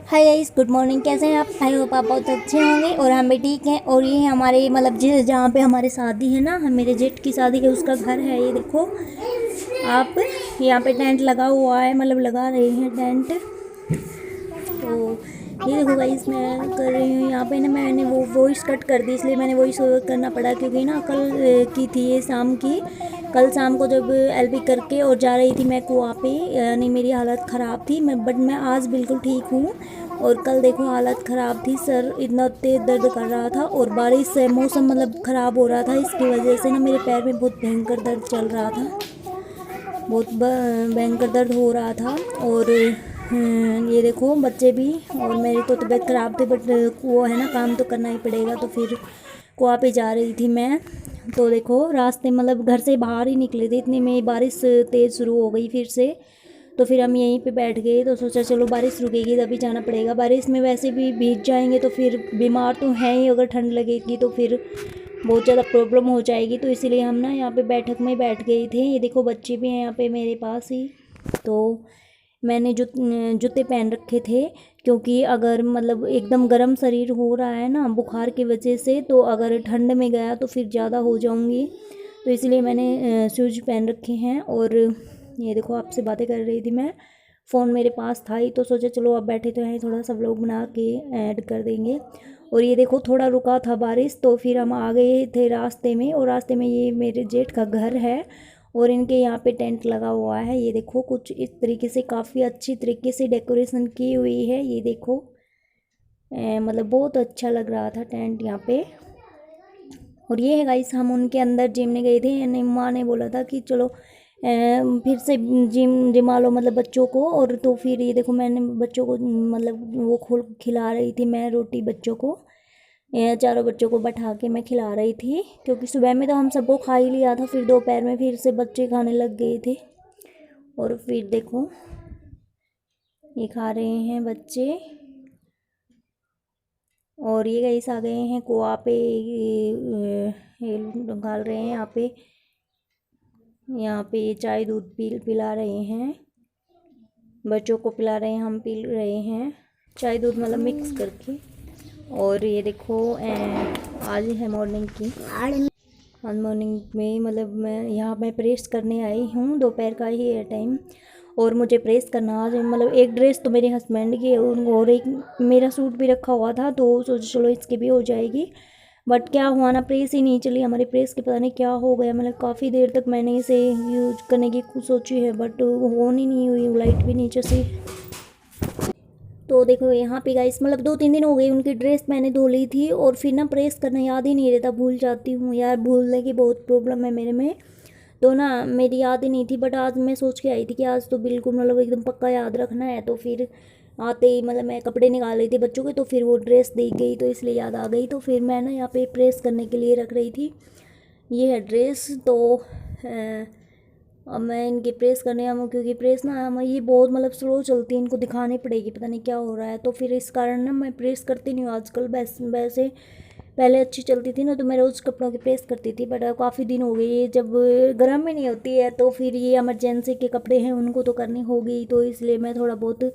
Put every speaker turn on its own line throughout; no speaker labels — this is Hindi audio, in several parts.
Hi guys, good morning. कैसे हैं आप? आई होप आप बहुत अच्छे होंगे और हम भी ठीक हैं। और ये हमारे मतलब जहाँ पे हमारे शादी है ना, हम मेरे जेठ की शादी है, उसका घर है। ये देखो आप, यहाँ पे टेंट लगा हुआ है, मतलब लगा रहे हैं टेंट। तो ये देखो गाइस, मैं कर रही हूँ यहाँ पे ना, मैंने वो वॉइस कट कर दी, इसलिए मैंने वॉइस ओवर करना पड़ा, क्योंकि ना कल की थी ये शाम की। कल शाम को जब एलबी करके और जा रही थी मैं कुआं पे, यानी मेरी हालत ख़राब थी बट मैं आज बिल्कुल ठीक हूँ। और कल देखो हालत ख़राब थी, सर इतना तेज़ दर्द कर रहा था और बारिश से मौसम मतलब ख़राब हो रहा था, इसकी वजह से ना मेरे पैर में बहुत भयंकर दर्द चल रहा था, बहुत भयंकर दर्द हो रहा था। और ये देखो बच्चे भी, और मेरी तो तबीयत ख़राब थी, बट वो है ना, काम तो करना ही पड़ेगा। तो फिर कुआं पे जा रही थी मैं। तो देखो रास्ते मतलब घर से बाहर ही निकले थे, इतनी में बारिश तेज़ शुरू हो गई फिर से। तो फिर हम यहीं पे बैठ गए, तो सोचा चलो बारिश रुकेगी तभी जाना पड़ेगा। बारिश में वैसे भी भीग जाएंगे तो फिर बीमार तो हैं ही, अगर ठंड लगेगी तो फिर बहुत ज़्यादा प्रॉब्लम हो जाएगी। तो इसीलिए हम ना यहाँ पे बैठक में बैठ गए थे। ये देखो बच्चे भी हैं यहाँ पे मेरे पास ही। तो मैंने जूते पहन रखे थे, क्योंकि अगर मतलब एकदम गर्म शरीर हो रहा है ना बुखार की वजह से, तो अगर ठंड में गया तो फिर ज़्यादा हो जाऊँगी। तो इसलिए मैंने शूज पहन रखे हैं। और ये देखो आपसे बातें कर रही थी मैं, फ़ोन मेरे पास था ही, तो सोचा चलो अब बैठे तो हैं, थोड़ा सब लोग बना के ऐड कर देंगे। और ये देखो थोड़ा रुका था बारिश, तो फिर हम आ गए थे रास्ते में, और रास्ते में ये मेरे जेठ का घर है और इनके यहाँ पे टेंट लगा हुआ है। ये देखो कुछ इस तरीके से, काफ़ी अच्छी तरीके से डेकोरेशन की हुई है। ये देखो मतलब बहुत अच्छा लग रहा था टेंट यहाँ पे। और ये है गाइस, हम उनके अंदर जिम में गए थे, यानी माँ ने बोला था कि चलो फिर से जिम जिमा लो, मतलब बच्चों को। और तो फिर ये देखो मैंने बच्चों को मतलब वो खोल खिला रही थी मैं रोटी बच्चों को, चारों बच्चों को बैठा के मैं खिला रही थी, क्योंकि सुबह में तो हम सबको खा ही लिया था, फिर दोपहर में फिर से बच्चे खाने लग गए थे। और फिर देखो ये खा रहे हैं बच्चे। और ये गाइस आ गए हैं कुआं पे, ये डाल रहे हैं यहाँ पे। यहाँ पे ये चाय दूध पिला रहे हैं, बच्चों को पिला रहे हैं, हम पी रहे हैं चाय दूध मतलब मिक्स करके। और ये देखो आज है मॉर्निंग की, आज मॉर्निंग में मतलब मैं प्रेस करने आई हूँ, दोपहर का ही है टाइम। और मुझे प्रेस करना आज मतलब एक ड्रेस तो मेरे हस्बैंड की है, और एक मेरा सूट भी रखा हुआ था, तो सोचो चलो इसकी भी हो जाएगी। बट क्या हुआ ना, प्रेस ही नहीं चली हमारी, प्रेस के पता नहीं क्या हो गया, मतलब काफ़ी देर तक मैंने इसे यूज करने की सोची है, बट ऑन ही नहीं हुई, लाइट भी नीचे से। तो देखो यहाँ पे गाइस मतलब 2-3 दिन हो गए उनकी ड्रेस मैंने धो ली थी, और फिर ना प्रेस करना याद ही नहीं रहता, भूल जाती हूँ यार, भूलने की बहुत प्रॉब्लम है मेरे में। तो ना मेरी याद ही नहीं थी, बट आज मैं सोच के आई थी कि आज तो बिल्कुल मतलब एकदम पक्का याद रखना है। तो फिर आते ही मतलब मैं कपड़े निकाल रही थी बच्चों के, तो फिर वो ड्रेस देख गई, तो इसलिए याद आ गई। तो फिर मैं ना यहाँ पे प्रेस करने के लिए रख रही थी, ये है ड्रेस। तो अब मैं इनकी प्रेस करने आऊँ, क्योंकि प्रेस ना हम ये बहुत मतलब स्लो चलती है, इनको दिखानी पड़ेगी, पता नहीं क्या हो रहा है। तो फिर इस कारण ना मैं प्रेस करती नहीं हूँ आजकल। वैसे पहले अच्छी चलती थी ना, तो मैं रोज़ कपड़ों की प्रेस करती थी, बट काफ़ी दिन हो गई ये, जब गर्म में नहीं होती है तो फिर ये इमरजेंसी के कपड़े हैं उनको तो करनी होगी, तो इसलिए मैं थोड़ा बहुत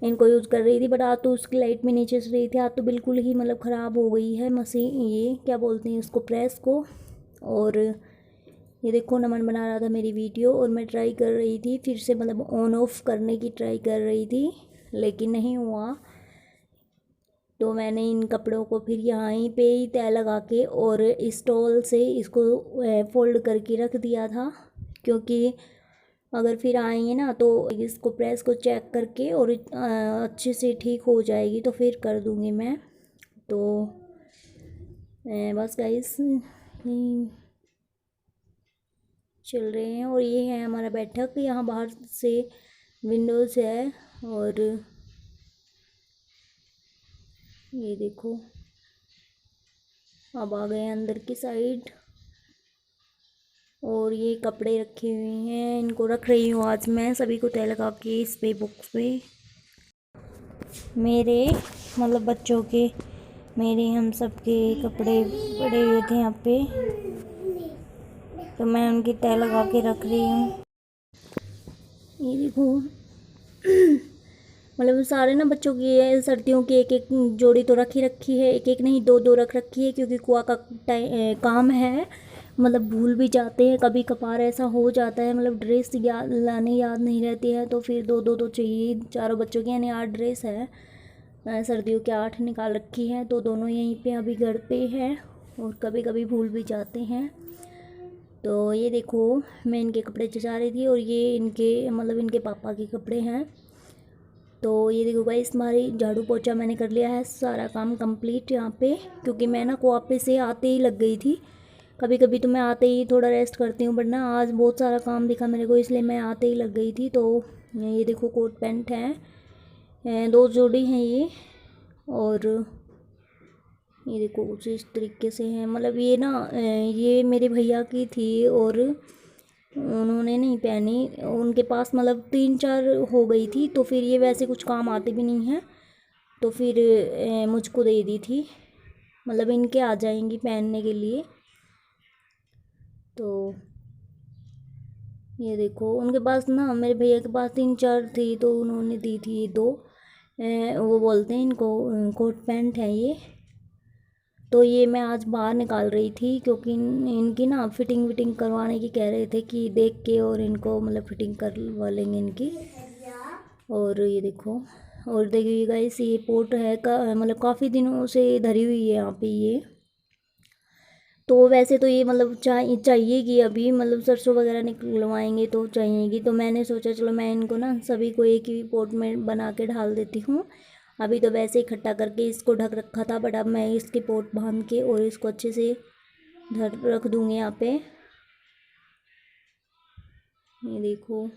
इनको यूज़ कर रही थी। बट आज तो उसकी लाइट में नीचे से रही थी, आज तो बिल्कुल ही मतलब ख़राब हो गई है मशीन, ये क्या बोलते हैं उसको, प्रेस को। और ये देखो नमन बना रहा था मेरी वीडियो, और मैं ट्राई कर रही थी फिर से मतलब ऑन ऑफ करने की ट्राई कर रही थी, लेकिन नहीं हुआ। तो मैंने इन कपड़ों को फिर यहाँ ही पे ही तय लगा के और स्टॉल से इसको फोल्ड करके रख दिया था, क्योंकि अगर फिर आएंगे ना तो इसको प्रेस को चेक करके और अच्छे से ठीक हो जाएगी, तो फिर कर दूँगी मैं। तो बस गाइस चल रहे हैं। और ये है हमारा बैठक, यहाँ बाहर से विंडोज़ है, और ये देखो अब आ गए अंदर की साइड। और ये कपड़े रखे हुए हैं, इनको रख रही हूँ आज मैं सभी को तय लगा के इस पे बुक्स पे, मेरे मतलब बच्चों के, मेरे हम सब के कपड़े पड़े हुए थे यहाँ पे, तो मैं उनकी तय लगा के रख रही हूँ। ये देखो मतलब सारे ना बच्चों की ये सर्दियों की एक एक जोड़ी तो रखी रखी है, एक एक नहीं दो दो रख रखी है, क्योंकि कुआ का काम है, मतलब भूल भी जाते हैं कभी कभार, ऐसा हो जाता है, मतलब ड्रेस याद लाने याद नहीं रहती है, तो फिर दो दो तो चाहिए। चारों बच्चों की यानी 8 ड्रेस है, सर्दियों के 8 निकाल रखी है, तो दोनों यहीं पे अभी घर पे हैं और कभी कभी भूल भी जाते हैं। तो ये देखो मैं इनके कपड़े चचा रही थी, और ये इनके मतलब इनके पापा के कपड़े हैं। तो ये देखो गाइस हमारी झाड़ू पोछा मैंने कर लिया है, सारा काम कंप्लीट यहाँ पे, क्योंकि मैं ना कोआपे से आते ही लग गई थी। कभी कभी तो मैं आते ही थोड़ा रेस्ट करती हूँ, बट ना आज बहुत सारा काम दिखा मेरे को, इसलिए मैं आते ही लग गई थी। तो ये देखो कोट पैंट है, 2 जोड़ी हैं ये, और ये देखो कुछ इस तरीके से है, मतलब ये ना ये मेरे भैया की थी और उन्होंने नहीं पहनी, उनके पास मतलब 3-4 हो गई थी, तो फिर ये वैसे कुछ काम आती भी नहीं है, तो फिर मुझको दे दी थी, मतलब इनके आ जाएंगी पहनने के लिए। तो ये देखो उनके पास ना, मेरे भैया के पास 3-4 थी, तो उन्होंने दी थी 2, वो बोलते हैं इनको कोट पैंट है ये। तो ये मैं आज बाहर निकाल रही थी, क्योंकि इनकी ना फिटिंग विटिंग करवाने की कह रहे थे कि देख के, और इनको मतलब फिटिंग करवा लेंगे इनकी। और ये देखो, और देखिए गाइस ये पोट है का मतलब काफ़ी दिनों से धरी हुई है यहाँ पे ये। तो वैसे तो ये मतलब चाहिएगी अभी, मतलब सरसों वगैरह निकलवाएंगे तो चाहिएगी, तो मैंने सोचा चलो मैं इनको ना सभी को एक ही पोट में बना के ढाल देती हूँ। अभी तो वैसे ही इकट्ठा करके इसको ढक रखा था, बट अब मैं इसके पोट बांध के और इसको अच्छे से रख दूँगी यहाँ पे। ये देखो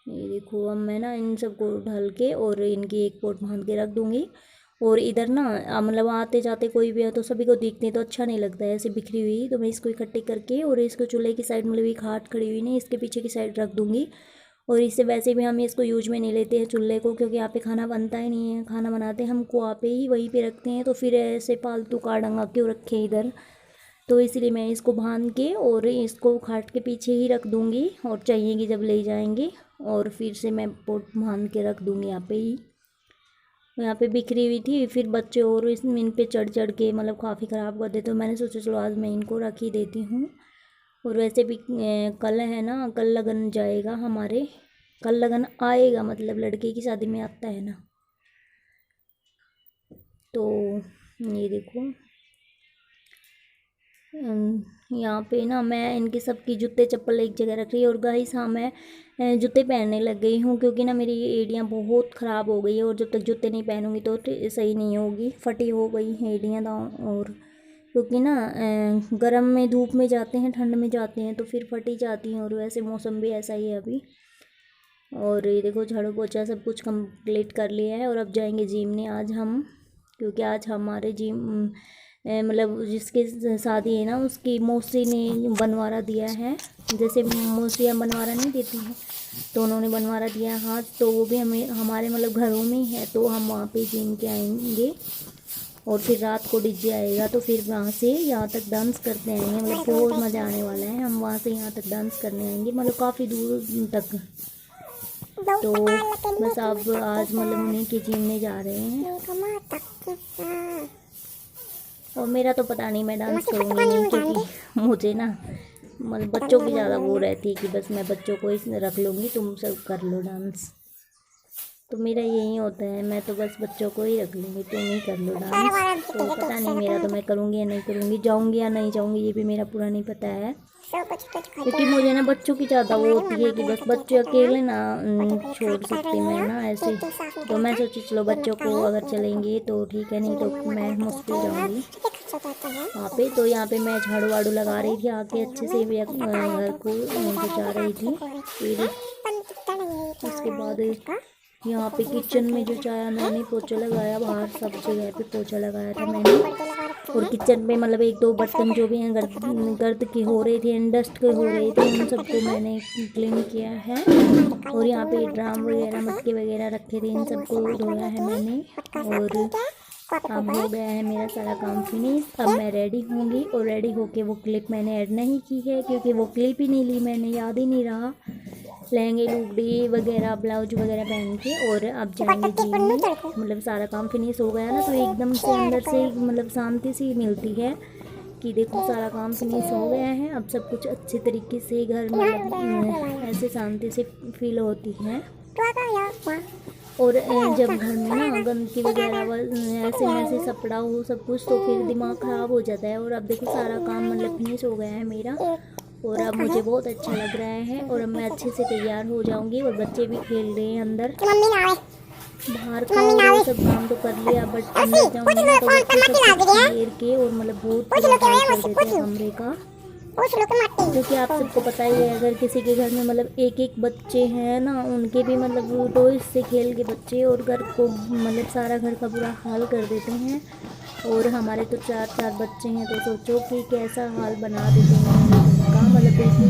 ये देखो, अब मैं ना इन सबको ढल के और इनकी एक पोट बांध के रख दूँगी। और इधर ना मतलब आते जाते कोई भी है तो सभी को देखते हैं तो अच्छा नहीं लगता है ऐसे बिखरी हुई, तो मैं इसको इकट्ठे करके और इसको चूल्हे की साइड मतलब एक खाट खड़ी हुई नहीं इसके पीछे की साइड रख दूँगी। और इससे वैसे भी हम इसको यूज में नहीं लेते हैं चूल्हे को, क्योंकि यहाँ पे खाना बनता ही नहीं है, खाना बनाते हम कुआं पे ही वहीं पे रखते हैं, तो फिर ऐसे फालतू का डंगा क्यों रखे इधर। तो इसलिए मैं इसको बांध के और इसको खाट के पीछे ही रख दूँगी, और चाहिएगी जब ले जाएंगे, और फिर से मैं पोट बांध के रख दूँगी यहाँ पे ही। यहाँ पे बिखरी हुई थी, फिर बच्चे और इस इन पे चढ़ चढ़ के मतलब काफ़ी ख़राब कर देते, तो मैंने सोचा चलो आज मैं इनको रख ही देती हूँ। और वैसे भी कल है ना, कल लगन जाएगा हमारे, कल लगन आएगा, मतलब लड़के की शादी में आता है ना। तो ये देखो यहाँ पे ना मैं इनके सबकी जूते चप्पल एक जगह रख रही है। और गाइस हाँ मैं जूते पहनने लग गई हूँ, क्योंकि ना मेरी ये एड़ियाँ बहुत ख़राब हो गई है, और जब तक जूते नहीं पहनूंगी तो सही नहीं होगी, फटी हो गई हैं एड़ियाँ और क्योंकि ना गर्म में धूप में जाते हैं, ठंड में जाते हैं, तो फिर फटी जाती हैं, और वैसे मौसम भी ऐसा ही है अभी। और ये देखो झाड़ू पोछा सब कुछ कंप्लीट कर लिया है, और अब जाएंगे जिम ने आज हम, क्योंकि आज हमारे जिम मतलब जिसकी शादी है ना उसकी मौसी ने बनवारा दिया है, जैसे मौसियाँ बनवारा नहीं देती हैं, तो उन्होंने बनवारा दिया हाथ, तो वो भी हमें हमारे मतलब घरों में ही है, तो हम वहाँ पे जिम के आएंगे, और फिर रात को डीजे आएगा, तो फिर वहाँ से यहाँ तक डांस करते आएंगे, मतलब बहुत मज़ा आने वाला है, हम वहाँ से यहाँ तक डांस करने आएंगे, मतलब काफ़ी दूर तक। तो बस अब आज मतलब उन्हीं के जिम में जा रहे हैं, और मेरा तो पता नहीं मैं डांस करूँगी नहीं, क्योंकि मुझे ना मतलब बच्चों की ज़्यादा वो रहती है कि बस मैं बच्चों को ही रख लूँगी, तुम सब कर लो डांस, तो मेरा यही होता है, मैं तो बस बच्चों को ही रख लूँगी, तुम ही कर लो डांस। तो पता नहीं मेरा तो मैं करूँगी या नहीं करूँगी, जाऊँगी या नहीं जाऊँगी ये भी मेरा पूरा नहीं पता है, क्योंकि मुझे ना बच्चों की ज़्यादा वो होती है कि बस बच्चे अकेले ना छोड़ सकती मैं ना ऐसे, तो मैं सोची चलो बच्चों को अगर चलेंगे तो ठीक है, नहीं तो मैं मुश्किल जाऊँगी वहाँ पे। तो यहाँ पे मैं झाड़ू वाड़ू लगा रही थी आके अच्छे से घर को सजा रही थी, फिर उसके बाद यहाँ पे किचन में जो चाया मैंने पोछा लगाया, बाहर सब जगह पे पोछा लगाया था मैंने, और किचन में मतलब 1-2 बर्तन जो भी हैं गर्द के हो रहे थे, डस्ट के हो रहे थे, उन सबको मैंने क्लीन किया है। और यहाँ पे ड्राम वगैरह मटके वगैरह रखे थे, इन सबको धोया है मैंने। और अब हो गया है मेरा सारा काम फिनिश। अब मैं रेडी होंगी और रेडी होके वो क्लिप मैंने ऐड नहीं की है क्योंकि वो क्लिप ही नहीं ली मैंने, याद ही नहीं रहा। लहंगे लुगड़ी वगैरह ब्लाउज वगैरह पहन के और अब जाएंगे जिम में। मतलब सारा काम फिनिश हो गया ना तो एकदम से अंदर से मतलब शांति सी मिलती है कि देखो सारा काम फिनिश हो गया है। अब सब कुछ अच्छे तरीके से घर में ऐसे शांति से फील होती है। और जब घर में ना गंदगी वगैरह ऐसे वैसे सपड़ा हो सब कुछ तो फिर दिमाग ख़राब हो जाता है। और अब देखो सारा काम मतलब फिनिश हो गया है मेरा और अब मुझे बहुत अच्छा लग रहा है। और अब मैं अच्छे से तैयार हो जाऊंगी और बच्चे भी खेल रहे हैं अंदर। बाहर का और सब काम तो कर लिया बट अंदर जाऊंगी ना तो बच्चे सब घेर के और मतलब बहुत बुरा हाल कर देते हैं कमरे का। क्योंकि आप सबको पता ही है अगर किसी के घर में मतलब एक एक बच्चे हैं ना उनके भी मतलब टॉयज से खेल के बच्चे और घर को मतलब सारा घर का बुरा हाल कर देते हैं। और हमारे तो 4 बच्चे हैं तो सोचो कि कैसा हाल बना देते हैं घर का। मतलब बिल्कुल